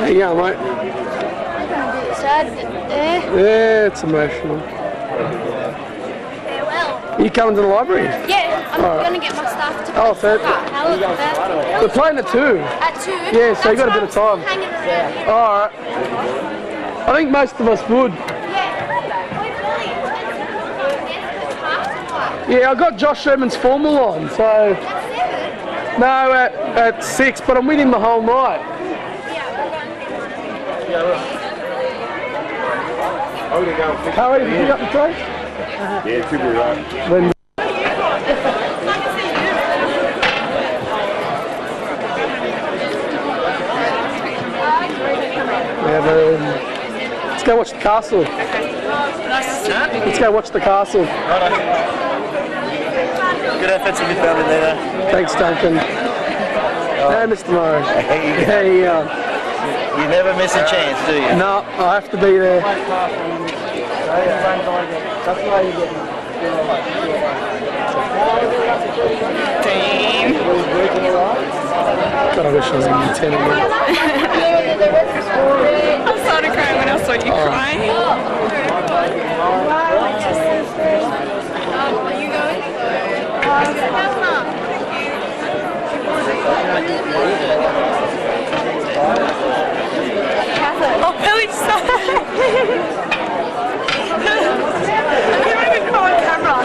How you going, mate? Sad, Yeah, it's emotional. farewell. You coming to the library? Yeah, I'm going to get my stuff to play fair. soccer. We're playing at 2. At 2? Yeah, so you got a bit of time. Hanging around. Alright. I think most of us would. Yeah, I got Josh Sherman's formal on, so... No, at 6, but I'm with him the whole night. Harry, did you pick up the tray? Yeah, it could be right. Then let's go watch the castle. Let's go watch the castle. Good efforts from your family leader. Thanks, Duncan. Hey, Mr. Murray. Hey, You never miss a chance, do you? no, I have to be there. God, I wish I was in Lieutenant. I started crying when I saw you crying. Are you going? Oh, Billy's sad. You don't even call on camera.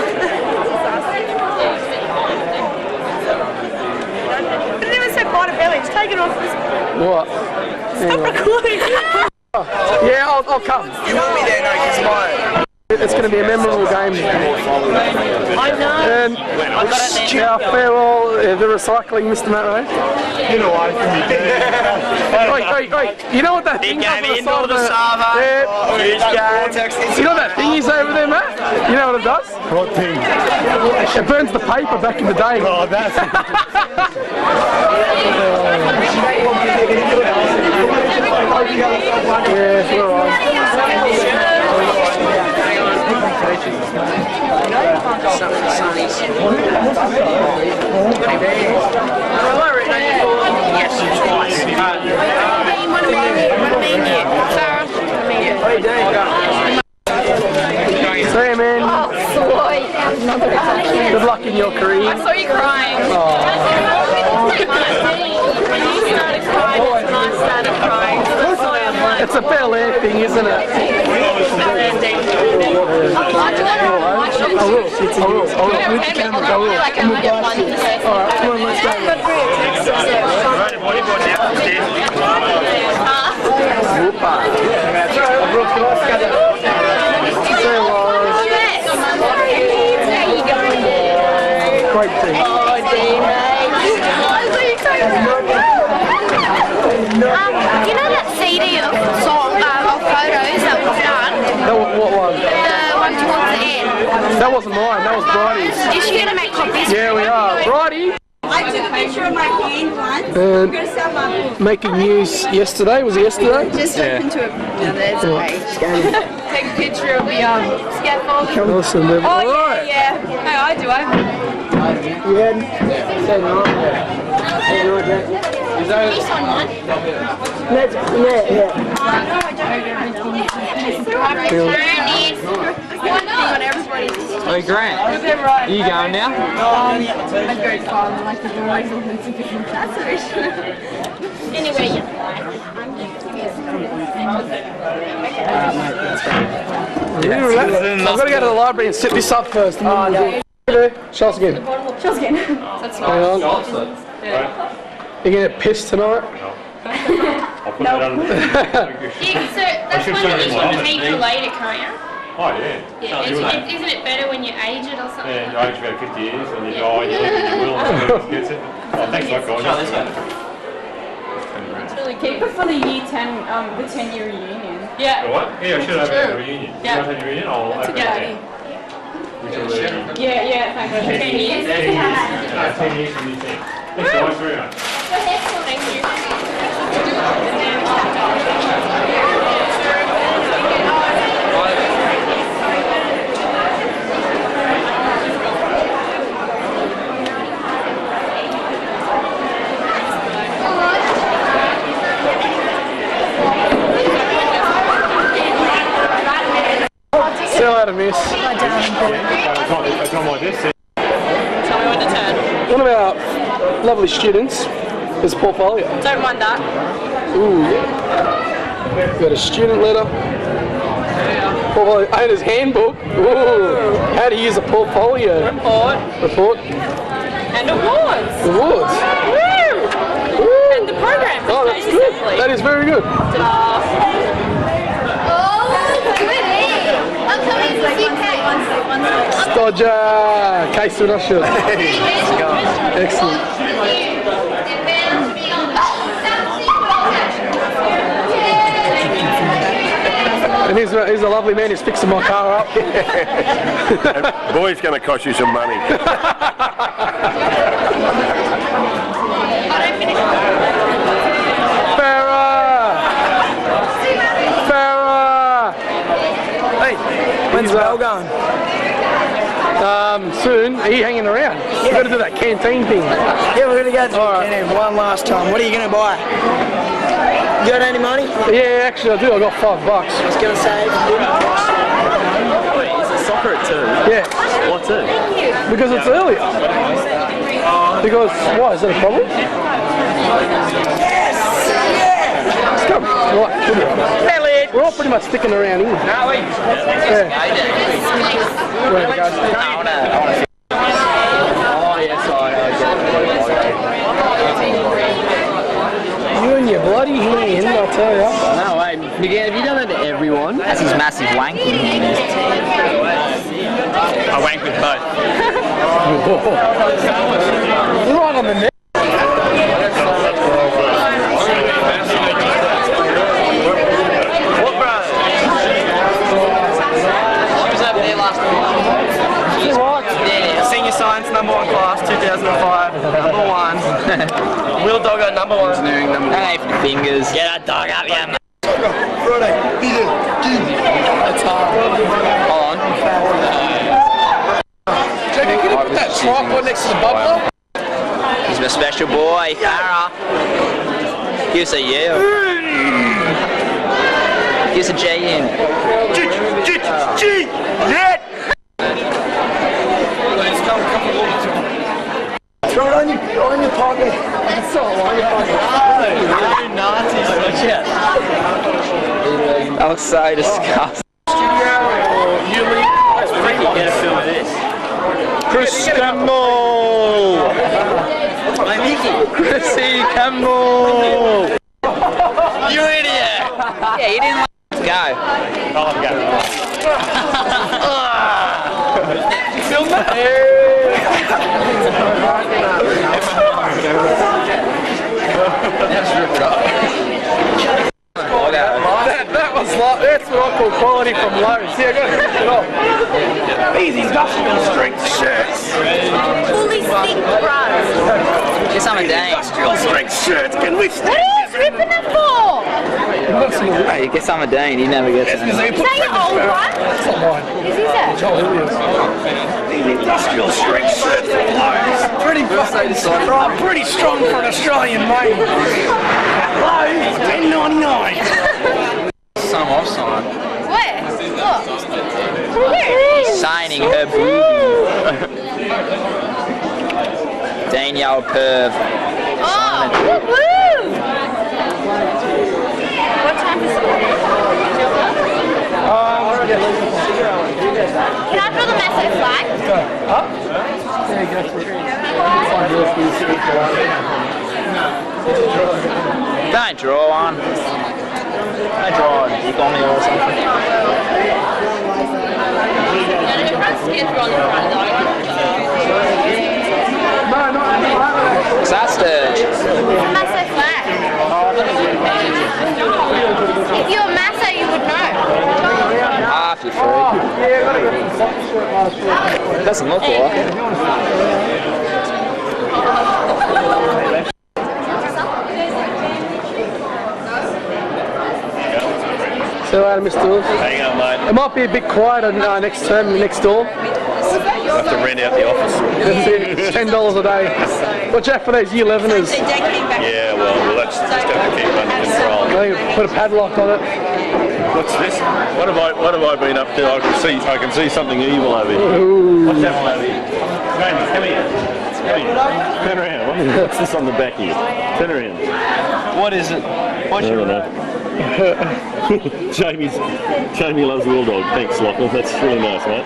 I didn't even say bye to Billy. Just take it off. What? Stop recording. Yeah, I'll come. You want me there, no, because mine. It's going to be a memorable game. I know. And our farewell, the recycling, Mr. Matt Ray. You know what? Oi, you know what that thing is on the side of the... Huge game. You know what that thing is over there, Matt? You know what it does? What thing? It burns the paper back in the day. Oh, that's it. Yeah, we're on. See you, man. Oh, sweet. Good luck in your career. I saw you crying. Oh. When you started crying, that's when I started crying. So that's why I'm like, It's a Bel Air thing, isn't it? I will. Like I'm not one to say. Alright, come on, let's go. Great team. You know that CD of photos that was done? What one? The one towards the end. That wasn't mine, that was Bridie's. Is she going to make copies? Yeah, we are. Bridie! I took a picture of my hand once. And I'm going to sell my book. making news yesterday, was it yesterday? Just open to it. No, there's a page. Take a picture of the scaffold. Awesome, then. Oh, Alright. yeah. Hey, I do. Can you sign mine? Hey Grant, are you going now? I'd go far and like the boys or Anyway, I've got to go to the library and sit this up first. Show us again. That's Hang on. You going to get pissed tonight? I'll put that on. Yeah, so that's one that you can keep for later, can't you? Oh, yeah. Isn't it better when you age it or something? Yeah, you age about 50 years and you die and you live and you will and someone else gets it. Oh, thanks, like God. Keep it for the year 10, the 10-year reunion. Yeah. For what? Yeah, I should have had a reunion. Yeah. You want to have a reunion? I'll open it Yeah, then. Which will be yeah, thank you. 10 years. 10 years from you think. Thanks so much, very much. Thank you. Sell out a miss. It's on my desk. Tell me when to turn. One of our lovely students is a portfolio. Don't mind that. Ooh. Got a student letter. Portfolio owner's handbook. Ooh. How to use a portfolio. Report. And awards. Awards. Woo! And the program. Oh, that's good. That is very good. Oh, goody. I'm coming to UK. Dodger. Case to Russia. Excellent. And he's a lovely man who's fixing my car up. Boy's going to cost you some money. Farah! Hey, when's the bell going? Soon. Are you hanging around? We've got to do that canteen thing. Yeah, we're going to go to the canteen one last time. What are you going to buy? You got any money? Yeah, actually I do. I got $5. I was going to say. Wait, is it soccer at 2? Yeah. What 2? Because it's earlier. Because, why? Is that a problem? Yes! Yeah! Let's go. Right. We're all pretty much sticking around here. Yeah. Where it goes. Oh, yes, You and your bloody hand, I'll tell you. no, wait. Miguel, have you done that to everyone? That's his massive wank in here. I wank with both. Right on the neck. What, bro? I was over there last week. Yeah, senior science #1 class, 2005, #1. Will Doggo #1. Hey, fingers. Get that dog up, yeah, mate. Hold on. Jackie, can you put that tripod next to the bubbler? He's my special boy, Kotara. Give us a yeah. Give us a J in. Throw it on your pocket. That's all on your pocket. Oh, Nazis. Watch out. That looks so disgusting. Chris Campbell! My Mickey. Chrissy Campbell! You idiot. Yeah, you didn't let us go. I'll have a go. Film that? That was like, that's what I call quality from Lowe's. See, I got to rip it off. These industrial strength shirts. Fully thick bras. Get some of Dane. Industrial strength shirts. Can we What are you ripping it for? Hey, get some of Dane. He never gets any. Is that your old one? That's not mine. Is it? Joel Hilliers. These industrial strength shirts from Lowe's. Pretty strong for an Australian mate. Lowe's, $10.99. Some off sign. Where? Look. Where? Signing her boobie. Danielle Perv. Oh, woo-woo! What time is it? Can I draw the Maso flag? Huh? There you go. Don't draw one. Don't draw a dick on me or something. What's that, Sturge? It's a Maso flag. If you're a Maso, you would know. Half your free. Doesn't look like it. So, Mr. Lewis. Hang on, mate. It might be a bit quieter next term, next door. We'll have to rent out the office. That's it. It's $10 a day. Watch out for those Year 11ers. Yeah, well, let's just have to keep under control. Put a padlock on it. What's this? What have I been up to? I can see something evil over here. Ooh. What's happening over here? Raymond, come here. Turn around. What's this on the back here? Turn around. What is it? What's your name? Jamie loves Real Dog. Thanks, Lachlan. That's really nice, mate.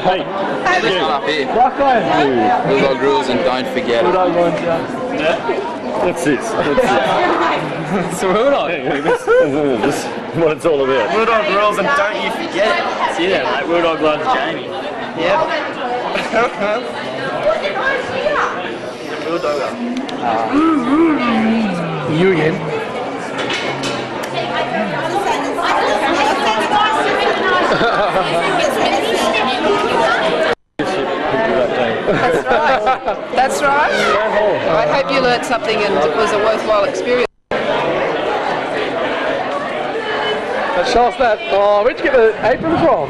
Hey, This one up here. Rocco. Real Dog rules and don't forget it. what's this? It's a Real Dog. This is what it's all about. Real Dog rules and don't you forget it. See that, mate? Real Dog loves Jamie. Yep. Real Dog. You again. That's right. I hope you learnt something and it was a worthwhile experience. Show us that. Oh, where'd you get the apron from?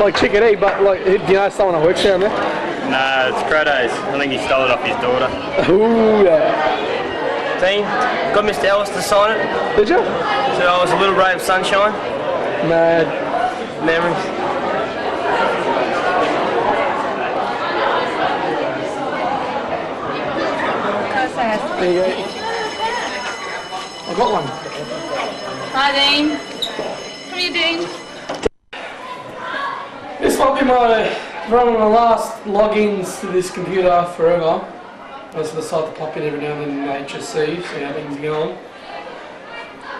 Like Chicken E, but like, do you know someone that works down there? Nah, it's Crotos. I think he stole it off his daughter. Ooh, yeah. Dean, got Mr. Ellis to sign it. Did you? So I was a little ray of sunshine. Mad. Memories. There you go. I got one. Hi, Dean. What are you doing? This might be one of my last logins to this computer forever. I just decide to pop in every now and then in HSC, see how things are going.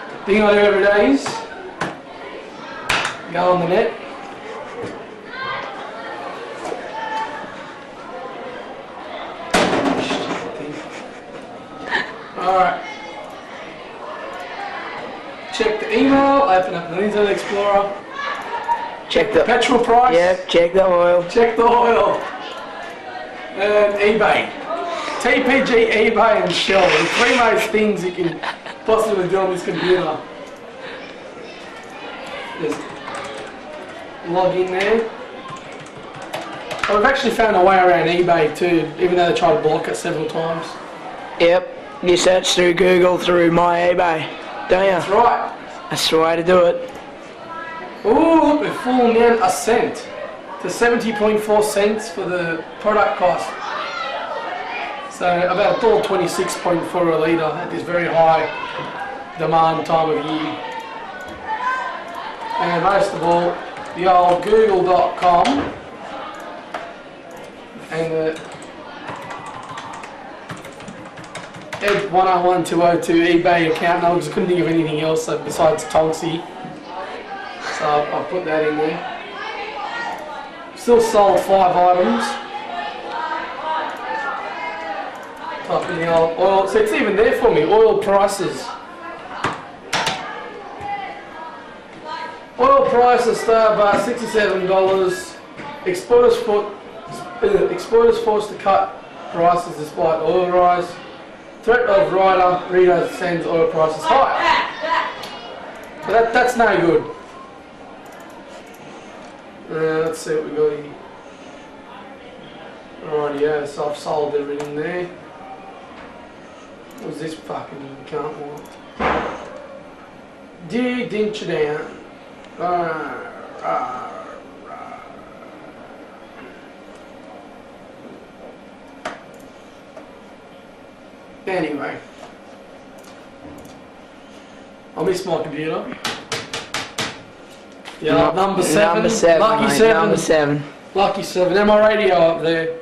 The thing I do every day is go on the net. Alright. Check the email, open up the Internet Explorer. Check the petrol price. Yeah, check the oil. Check the oil. And eBay. TPG, eBay and Shell. The three most things you can possibly do on this computer. Just log in there. I've actually found a way around eBay too, even though they tried to block it several times. Yep, you search through Google through my eBay, don't you? That's right. That's the way to do it. Ooh, look, we've fallen down a cent to 70.4 cents for the product cost. So about $1.26.4 a litre at this very high demand time of year. And most of all, the old google.com and the Ed 101202 eBay account number, because I couldn't think of anything else besides Tonksy. So I'll put that in there. Still sold 5 items. Type in the old oil, so it's even there for me, oil prices. Oil prices start by $67. Exporters forced to cut prices despite oil rise. Threat of Rita sends oil prices high. So that's no good. Let's see what we got here. Rightio, so I've sold everything there. What was this fucking can't want? Didn't you down? Anyway, I miss my computer. Yeah, number 7. Number 7, Lucky mate, 7. Number 7. Lucky 7. And my radio up there.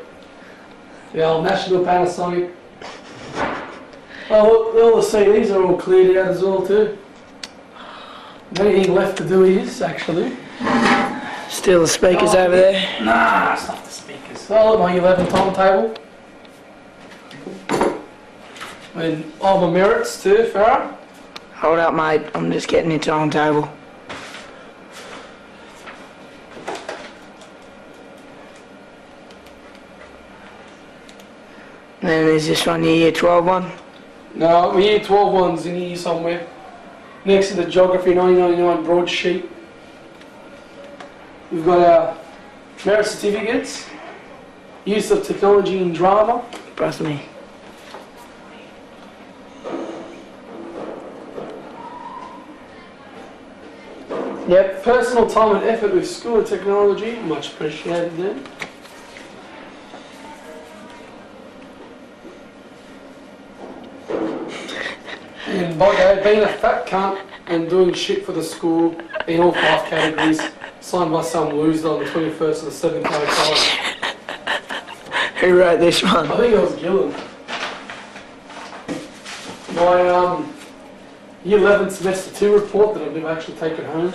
The old National Panasonic. Oh, look, all the CDs are all cleared out as well too. The only thing left to do is actually. Still the speakers over there. Nah, it's not the speakers. Oh, look, my 11 timetable. And all my merits too, Farah. Hold up, mate. I'm just getting your timetable. And then there's this one, your year 12 one. No, my year 12 one's in here somewhere. Next to the Geography 1999 broadsheet. We've got our merit certificates, use of technology in drama. Trust me. Yep. Personal time and effort with school and technology, much appreciated then. And by God, being a fat cunt and doing shit for the school in all 5 categories, signed by some loser on the 21st of the 7th Kotara. Who wrote this one? I think it was Gillen. My Year 11 Semester 2 report that I've never actually taken home.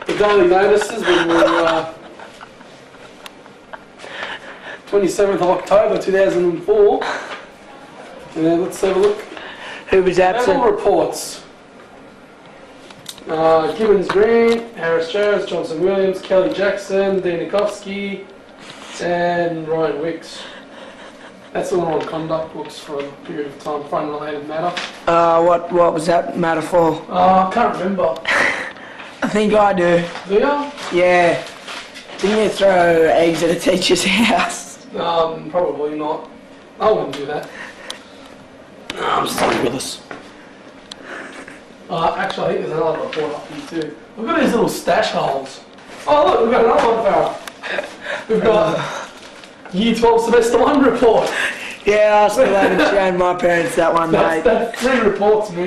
The daily notices when we were 27th of October 2004. And let's have a look. Who was absent? Annual reports. Gibbons Green, Harris Jarvis, Johnson Williams, Kelly Jackson, Danikovsky, and Ryan Wicks. That's all on conduct books for a period of time for unrelated matter. What was that matter for? I can't remember. I think I do. Do you? Yeah. Didn't you throw eggs at a teacher's house? Probably not. I wouldn't do that. No, I'm stuck with us. Actually, I think there's another report up here too. Look at these little stash holes. Oh look, we've got another one, pal. We've got Year 12 Semester 1 report. Yeah, I still haven't shown my parents that one, mate. That's 3 reports, man.